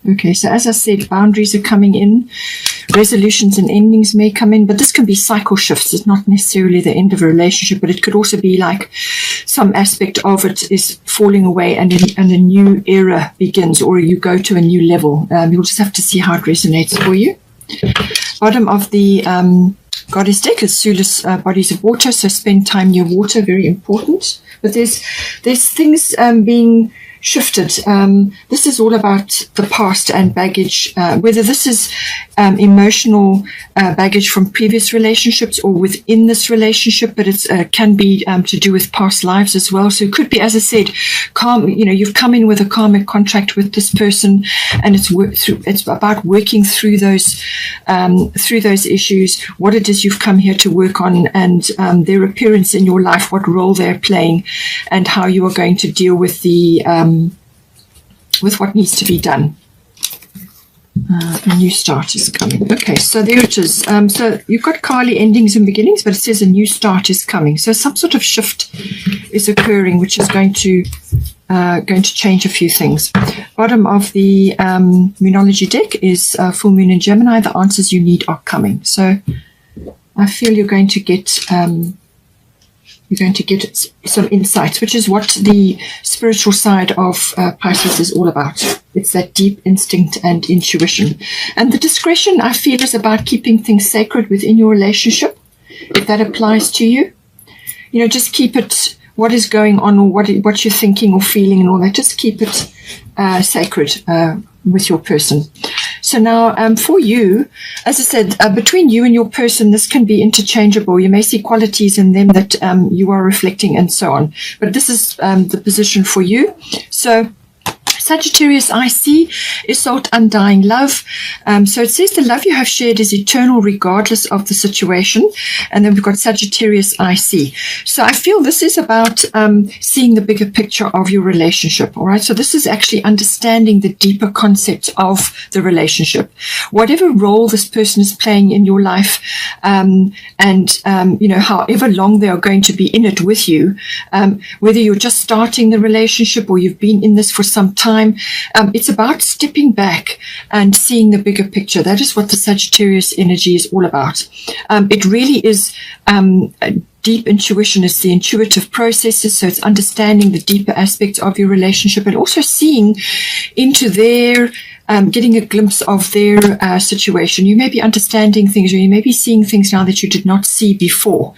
Okay, so as I said, boundaries are coming in, resolutions and endings may come in, but this can be cycle shifts. It's not necessarily the end of a relationship, but it could also be like some aspect of it is falling away and a new era begins, or you go to a new level. You'll just have to see how it resonates for you. Bottom of the Goddess deck is Soulless Bodies of Water, so spend time near water, very important. But there's things being shifted. This is all about the past and baggage, whether this is emotional baggage from previous relationships or within this relationship, but it can be to do with past lives as well. So it could be, as I said, you've come in with a karmic contract with this person, and it's about working through those issues, what it is you've come here to work on, and their appearance in your life, what role they're playing, and how you are going to deal with with what needs to be done. A new start is coming. Okay, so there it is. So you've got Kali endings and beginnings, but it says a new start is coming. So some sort of shift is occurring, which is going to change a few things. Bottom of the Moonology deck is Full Moon in Gemini. The answers you need are coming. So I feel you're going to get some insights, which is what the spiritual side of Pisces is all about. It's that deep instinct and intuition. And the discretion, I feel, is about keeping things sacred within your relationship. If that applies to you, just keep it, what is going on, or what you're thinking or feeling and all that, just keep it sacred with your person. So now for you, as I said, between you and your person, this can be interchangeable. You may see qualities in them that you are reflecting and so on. But this is the position for you. So Sagittarius, I see, is sought undying love. So it says the love you have shared is eternal regardless of the situation. And then we've got Sagittarius, I see. So I feel this is about seeing the bigger picture of your relationship. All right. So this is actually understanding the deeper concepts of the relationship. Whatever role this person is playing in your life, however long they are going to be in it with you, whether you're just starting the relationship or you've been in this for some time, it's about stepping back and seeing the bigger picture. That is what the Sagittarius energy is all about. It really is deep intuition. Is the intuitive processes. So it's understanding the deeper aspects of your relationship and also seeing into their getting a glimpse of their situation. You may be understanding things, or you may be seeing things now that you did not see before.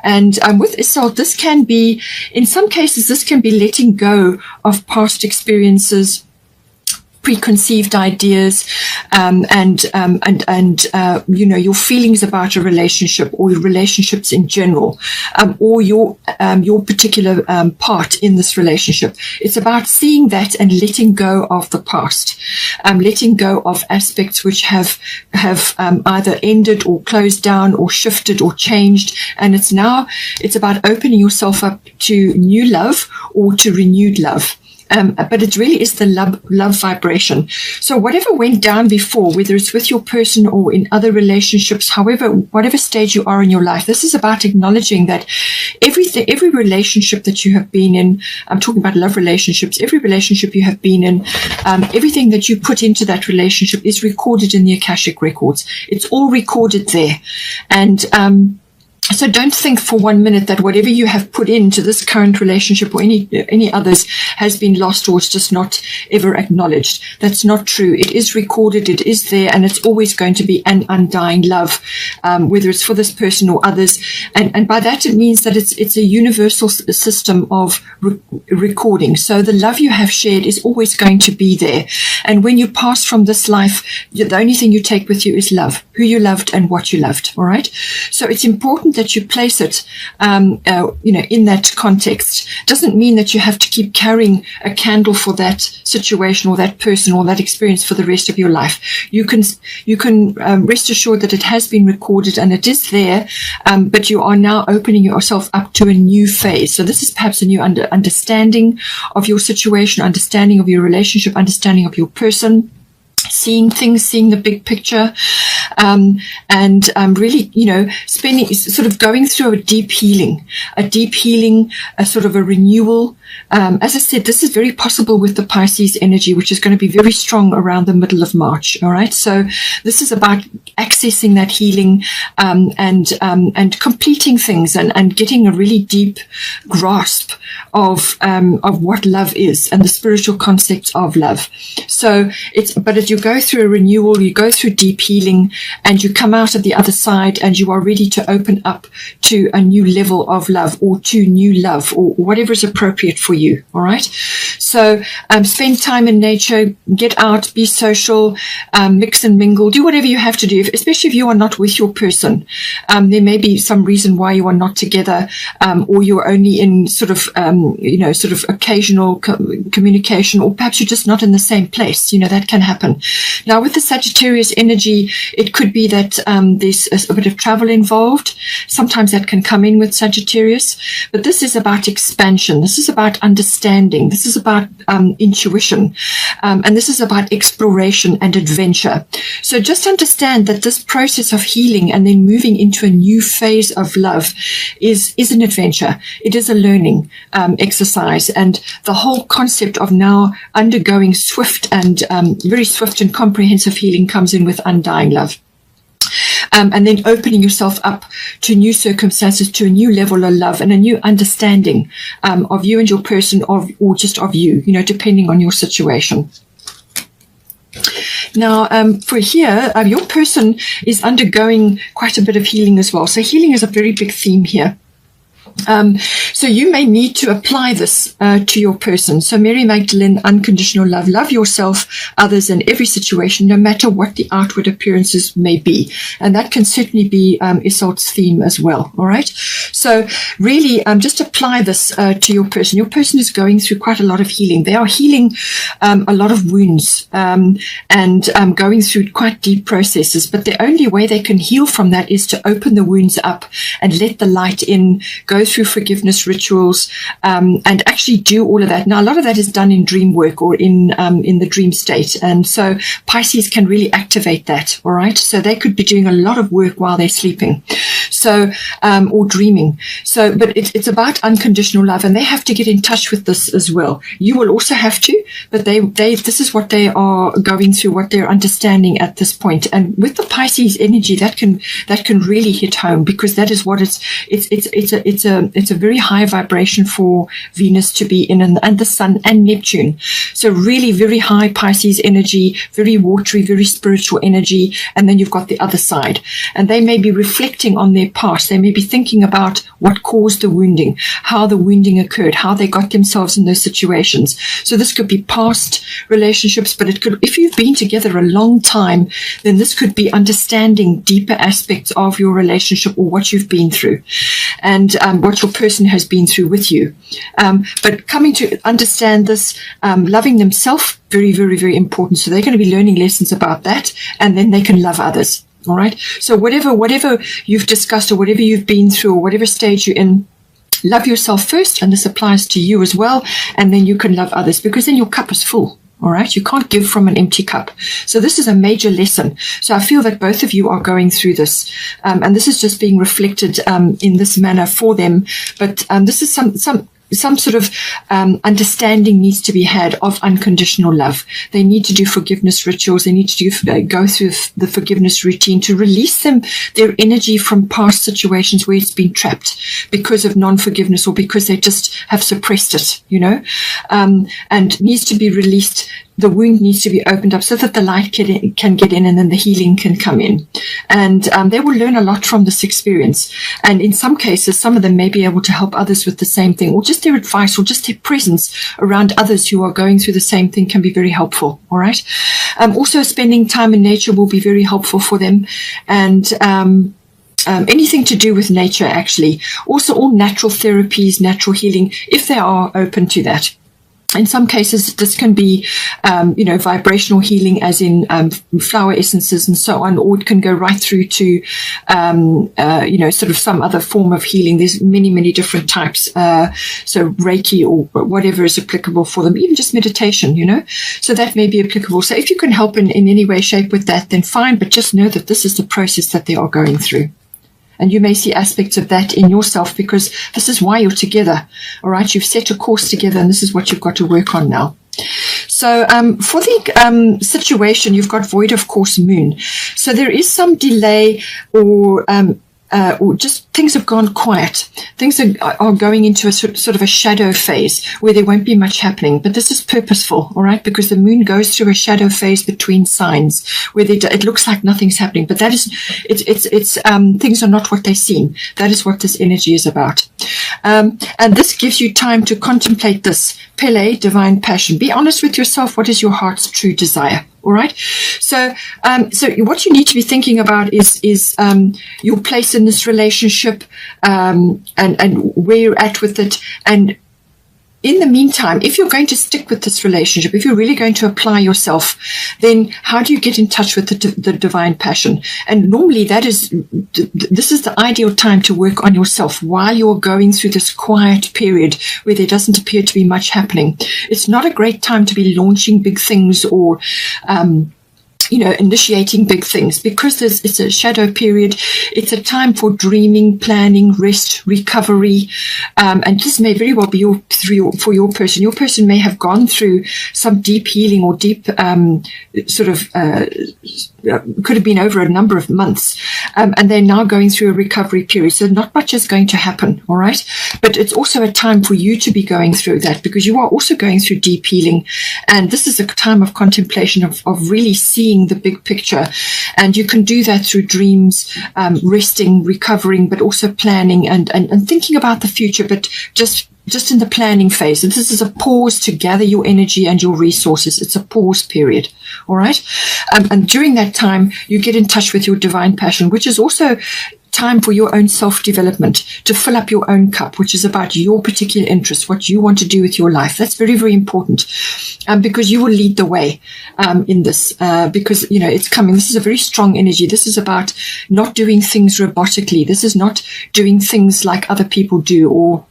And with Isolde, this can be, in some cases, this can be letting go of past experiences, preconceived ideas, your feelings about a relationship or your relationships in general, or your particular part in this relationship. It's about seeing that and letting go of the past, letting go of aspects which have either ended or closed down or shifted or changed. And it's about opening yourself up to new love or to renewed love. But it really is the love vibration. So whatever went down before, whether it's with your person or in other relationships, whatever stage you are in your life, this is about acknowledging that every relationship that you have been in, I'm talking about love relationships, every relationship you have been in, everything that you put into that relationship is recorded in the Akashic records. It's all recorded there. And so don't think for 1 minute that whatever you have put into this current relationship or any others has been lost or it's just not ever acknowledged. That's not true. It is recorded, it is there, and it's always going to be an undying love, whether it's for this person or others. And by that it means that it's a universal system of recording. So the love you have shared is always going to be there. And when you pass from this life, the only thing you take with you is love, who you loved and what you loved. All right. So it's important that you place it, in that context. Doesn't mean that you have to keep carrying a candle for that situation or that person or that experience for the rest of your life. You can rest assured that it has been recorded and it is there, but you are now opening yourself up to a new phase. So this is perhaps a new understanding of your situation, understanding of your relationship, understanding of your person, seeing things, seeing the big picture. and really, spending, sort of going through a deep healing, a sort of a renewal. As I said, this is very possible with the Pisces energy, which is going to be very strong around the middle of March. All right. So this is about accessing that healing, and completing things, and getting a really deep grasp of what love is and the spiritual concepts of love. So but as you go through a renewal, you go through deep healing, and you come out of the other side, and you are ready to open up to a new level of love, or to new love, or whatever is appropriate for you. All right. So spend time in nature, get out, be social, mix and mingle, do whatever you have to do, especially if you are not with your person. There may be some reason why you are not together, or you're only in sort of occasional communication, or perhaps you're just not in the same place. That can happen. Now, with the Sagittarius energy, it could be that there's a bit of travel involved. Sometimes that can come in with Sagittarius, but this is about expansion. This is about understanding. This is about intuition, and this is about exploration and adventure. So just understand that this process of healing and then moving into a new phase of love is an adventure. It is a learning exercise, and the whole concept of now undergoing swift and very swift and comprehensive healing comes in with undying love. And then opening yourself up to new circumstances, to a new level of love and a new understanding of you and your person, or just of you, depending on your situation. Now, for here, your person is undergoing quite a bit of healing as well. So healing is a very big theme here. So you may need to apply this to your person. So Mary Magdalene, unconditional love. Love yourself, others, in every situation, no matter what the outward appearances may be. And that can certainly be Isolde's theme as well. All right. So really, just apply this to your person. Your person is going through quite a lot of healing. They are healing a lot of wounds, and going through quite deep processes. But the only way they can heal from that is to open the wounds up and let the light in, go through forgiveness rituals, and actually do all of that. Now, a lot of that is done in dream work, or in the dream state. And so Pisces can really activate that. All right. So they could be doing a lot of work while they're sleeping. So, or dreaming. So, but it's about unconditional love, and they have to get in touch with this as well. You will also have to, but this is what they are going through, what they're understanding at this point. And with the Pisces energy, that can really hit home, because that is what it's a very high vibration for Venus to be in, and the Sun and Neptune. So really very high Pisces energy, very watery, very spiritual energy. And then you've got the other side, and they may be reflecting on their past. They may be thinking about what caused the wounding, how the wounding occurred, how they got themselves in those situations. So this could be past relationships, but it could, if you've been together a long time, then this could be understanding deeper aspects of your relationship, or what you've been through, and what your person has been through with you. But coming to understand this, loving themselves, very, very, very important. So they're going to be learning lessons about that, and then they can love others. All right. So whatever you've discussed, or whatever you've been through, or whatever stage you're in, love yourself first, and this applies to you as well. And then you can love others, because then your cup is full. All right. You can't give from an empty cup. So this is a major lesson. So I feel that both of you are going through this, and this is just being reflected in this manner for them. But this is some sort of understanding needs to be had of unconditional love. They need to do forgiveness rituals. They need to go through the forgiveness routine to release their energy from past situations where it's been trapped because of non-forgiveness, or because they just have suppressed it, and needs to be released. The wound needs to be opened up so that the light can get in, and then the healing can come in. And they will learn a lot from this experience. And in some cases, some of them may be able to help others with the same thing, or just their advice, or just their presence around others who are going through the same thing can be very helpful. All right. Also, spending time in nature will be very helpful for them. And anything to do with nature, actually. Also, all natural therapies, natural healing, if they are open to that. In some cases, this can be, vibrational healing, as in flower essences and so on, or it can go right through to, sort of some other form of healing. There's many, many different types. So Reiki or whatever is applicable for them, even just meditation, so that may be applicable. So if you can help in any way, shape with that, then fine, but just know that this is the process that they are going through. And you may see aspects of that in yourself, because this is why you're together. All right. You've set a course together, and this is what you've got to work on now. So for the situation, you've got void of course moon. So there is some delay or just things have gone quiet. Things are going into a sort of a shadow phase where there won't be much happening. But this is purposeful, all right, because the moon goes through a shadow phase between signs where it looks like nothing's happening. But that is, things are not what they seem. That is what this energy is about. And this gives you time to contemplate this. Pele, divine passion. Be honest with yourself. What is your heart's true desire? All right. So what you need to be thinking about is your place in this relationship, and where you're at with it. And in the meantime, if you're going to stick with this relationship, if you're really going to apply yourself, then how do you get in touch with the divine passion? And normally this is the ideal time to work on yourself while you're going through this quiet period where there doesn't appear to be much happening. It's not a great time to be launching big things or initiating big things, because it's a shadow period. It's a time for dreaming, planning, rest, recovery. And this may very well be for your person. Your person may have gone through some deep healing or deep could have been over a number of months. And they're now going through a recovery period. So not much is going to happen. All right. But it's also a time for you to be going through that, because you are also going through deep healing. And this is a time of contemplation, of really seeing the big picture. And you can do that through dreams, resting, recovering, but also planning and thinking about the future, but just in the planning phase. And this is a pause to gather your energy and your resources. It's a pause period. All right. And during that time, you get in touch with your divine passion, which is also time for your own self-development, to fill up your own cup, which is about your particular interests, what you want to do with your life. That's very, very important, because you will lead the way in this, because, it's coming. This is a very strong energy. This is about not doing things robotically. This is not doing things like other people do or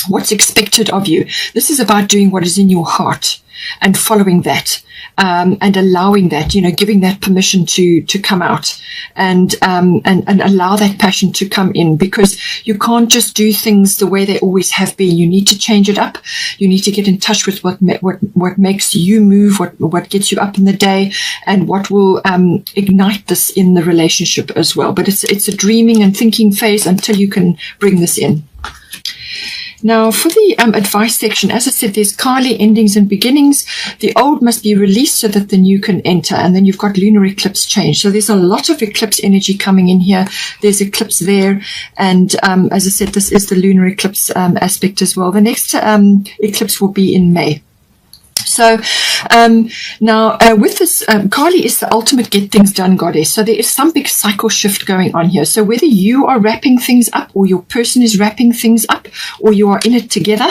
what's expected of you. This is about doing what is in your heart and following that, and allowing that, giving that permission to come out and allow that passion to come in, because you can't just do things the way they always have been. You need to change it up. You need to get in touch with what makes you move, what gets you up in the day, and what will ignite this in the relationship as well. But it's a dreaming and thinking phase until you can bring this in. Now, for the advice section, as I said, there's Kali, endings and beginnings. The old must be released so that the new can enter. And then you've got lunar eclipse change. So there's a lot of eclipse energy coming in here. There's eclipse there. And as I said, this is the lunar eclipse aspect as well. The next eclipse will be in May. So now with this, Kali is the ultimate get things done goddess. So there is some big cycle shift going on here. So whether you are wrapping things up or your person is wrapping things up or you are in it together,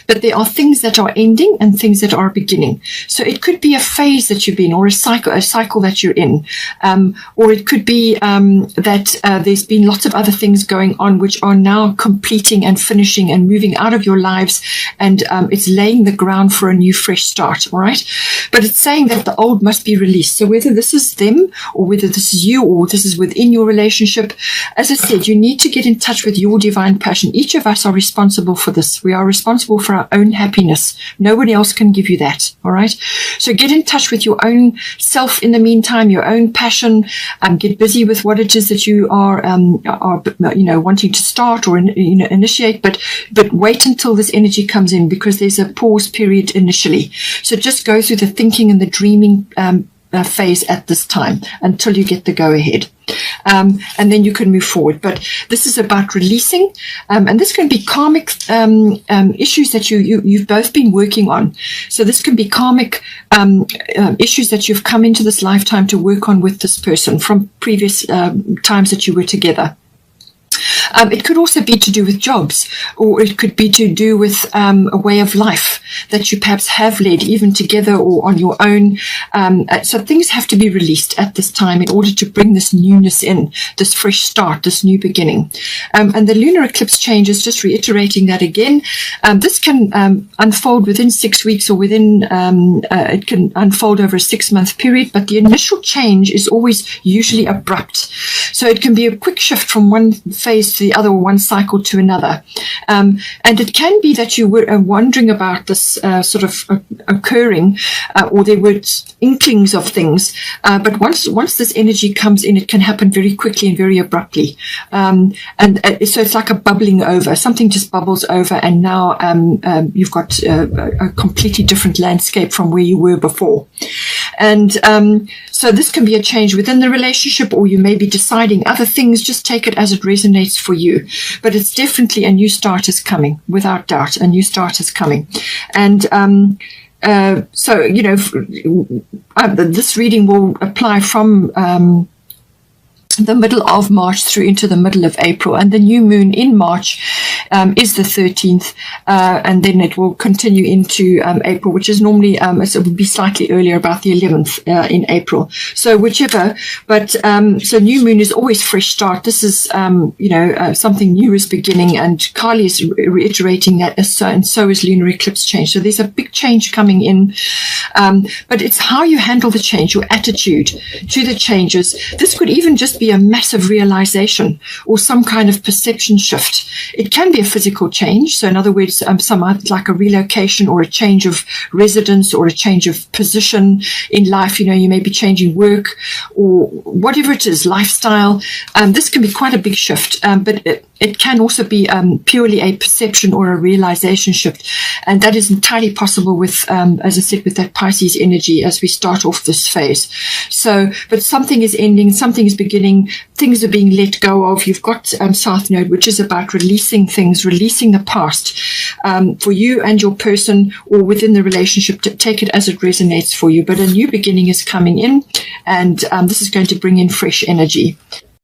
but there are things that are ending and things that are beginning. So it could be a phase that you've been, or a cycle that you're in, or it could be that there's been lots of other things going on which are now completing and finishing and moving out of your lives, and it's laying the ground for a new fresh start. All right. But it's saying that the old must be released. So whether this is them or whether this is you or this is within your relationship, as I said, you need to get in touch with your divine passion. Each of us are responsible for this. We are responsible for our own happiness. Nobody else can give you that. All right. So get in touch with your own self in the meantime, your own passion, get busy with what it is that you are wanting to start or, initiate, but wait until this energy comes in, because there's a pause period initially. So just go through the thinking and the dreaming phase at this time until you get the go ahead. And then you can move forward. But this is about releasing, and this can be karmic issues that you've both been working on. So this can be karmic issues that you've come into this lifetime to work on with this person from previous times that you were together. It could also be to do with jobs, or it could be to do with a way of life that you perhaps have led, even together or on your own. So things have to be released at this time in order to bring this newness in, this fresh start, this new beginning. And the lunar eclipse change is just reiterating that again. This can unfold within 6 weeks, or within it can unfold over a 6-month period, but the initial change is always usually abrupt. So it can be a quick shift from one phase to the other, or one cycle to another. And it can be that you were wondering about this sort of occurring, or there were inklings of things. But once this energy comes in, it can happen very quickly and very abruptly. And so it's like a bubbling over. Something just bubbles over, and now you've got a completely different landscape from where you were before. And so this can be a change within the relationship, or you may be deciding other things. Just take it as it resonates for you. But it's definitely a new start is coming, without doubt. A new start is coming. And so, you know, this reading will apply from the middle of March through into the middle of April, and the new moon in March is the 13th, and then it will continue into April, which is normally it would be slightly earlier, about the 11th in April. So whichever, but so new moon is always fresh start. This is you know, something new is beginning, and Kali is reiterating that, and so is lunar eclipse change. So there's a big change coming in, but it's how you handle the change, your attitude to the changes. This could even just be a massive realization or some kind of perception shift. It can be a physical change. So in other words, like a relocation, or a change of residence, or a change of position in life. You know, you may be changing work, or whatever it is, lifestyle. This can be quite a big shift, but it can also be purely a perception or a realization shift. And that is entirely possible with, as I said, with that Pisces energy as we start off this phase. So, but something is ending, something is beginning, things are being let go of. You've got South Node, which is about releasing things, releasing the past for you and your person, or within the relationship. To take it as it resonates for you. But a new beginning is coming in, and this is going to bring in fresh energy.